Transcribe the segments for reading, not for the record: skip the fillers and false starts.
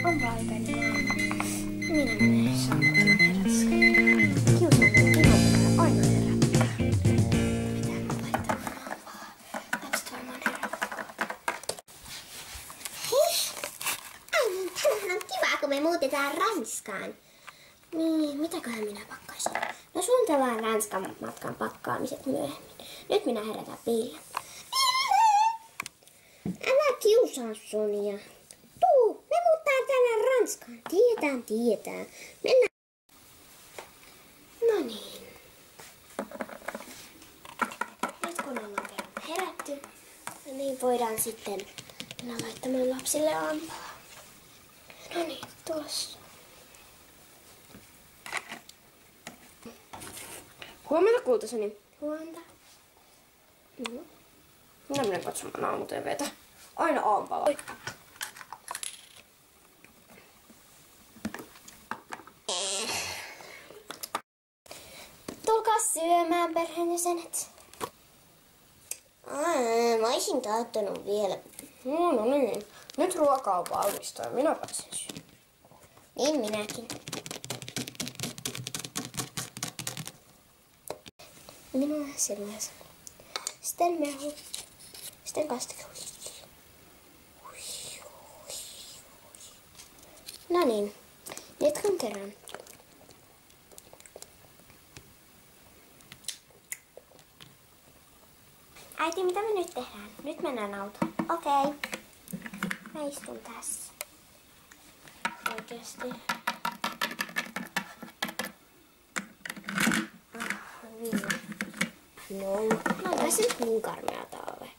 Onpa aikainen minä menen saanut herätys. Kiusallinen ihan aina herättää. Pitää nyt laittaa aamulla. Lapset varmaan herättää. Hei! Tänään on kiva, kun me muutetaan Ranskaan. Niin, mitäköhän minä pakkaisin? No suunnitellaan Ranskan matkan pakkaamiset myöhemmin. Nyt minä herätän Ville. Älä kiusaa Sonia. Tuu, me muuttaa tänne Ranskaan. Tiedetään. Mennään. No niin. Nyt kun ollaan kerran herätty, niin voidaan sitten mennä laittamaan lapsille aampaa. No niin, tuossa. Huomenta kultaseni. Huomenta. Minä menen katsomaan aamu-tv:tä. Aina aamupala. Tulkaa syömään, perheenjäsenet. Mä olisin tahtonut vielä. No niin. Nyt ruoka on valmista ja minä pääsen syömään. Niin minäkin. Minua sinulle. Sitten mehu. Sitten kastike. No niin. Jatkan kerran. Äiti, mitä me nyt tehdään? Nyt mennään autoon. Okei. Mä istun tässä. Oikeesti. Ville. No ei se nyt niin karmeata ole.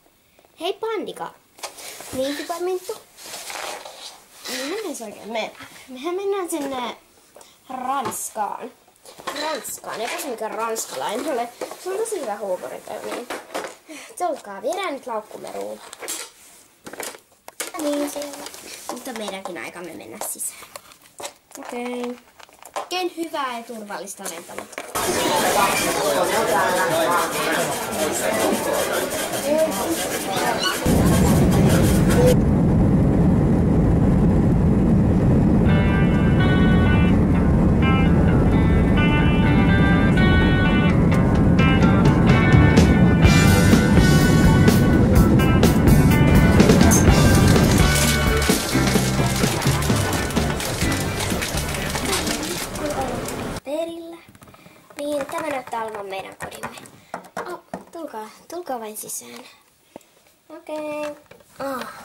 Hei Pandika. Niin Piparminttu. Mennään se oikein mennään. Mehän mennään sinne Ranskaan. Eikä se mikään ranskalainen ole. Se on tosi hyvä huumorikäyni. Tulkaa, viedään nyt laukkumme ruuhaan. Niin siellä. Mutta meidänkin aikamme mennä sisään. Okei. Oikein hyvää ja turvallista lentomatkaa. Perillä. Niin, tämä näyttää olevan meidän kodimme. Oh, tulkaa vain sisään. Okei.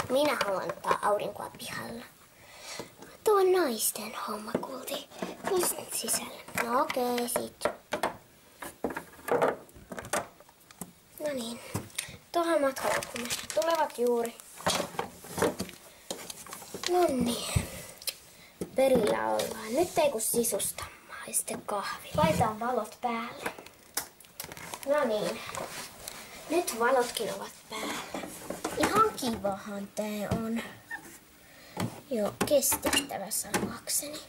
Minä haluan ottaa aurinkoa pihalla. Tuo on naisten homma, kulti. Tulisit sisälle. No okei, sit. No niin. Tuohon matkalaukkumme. Tulevat juuri. No niin. Perillä ollaan. Nyt ei kun sisusta. Ja sitten kahvi. Laitetaan valot päälle. No niin. Nyt valotkin ovat päällä. Ihan kivahan tää on. Joo, kestettävä sanoakseni.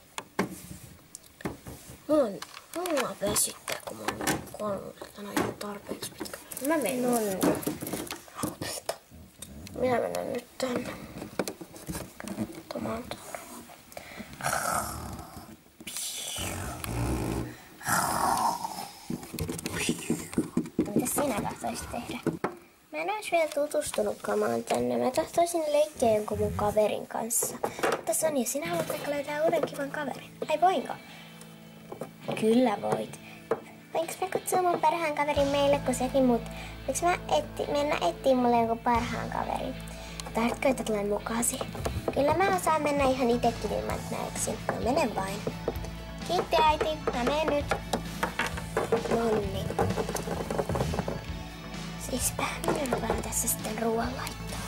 Mulla väsyttää, kun mä oon kolmeltana ihan tarpeeksi pitkä. Mä menen. No niin. Minä menen nyt tänne. Tomaan Mitä sinä tahtoisit tehdä? Mä en ois vielä tutustunutkaan tänne. Mä tahtoisin leikkiä jonkun mun kaverin kanssa. Mutta Sonia, sinä haluat ehkä löytää uuden kivan kaverin. Ai voinko? Kyllä voit. Voinko mä kutsua mun parhaan kaverin meille, kun sekin mut? Voinko mä mennä etsiä mulle jonkun parhaan kaverin? Tahdotko, että tulen mukaasi? Kyllä mä osaan mennä ihan itekin ilman, että mä eksin. No mene vain. Kiitti äiti, mä menen nyt. Nonni. Siispä, minä lupaan tässä sitten ruoan laittaa.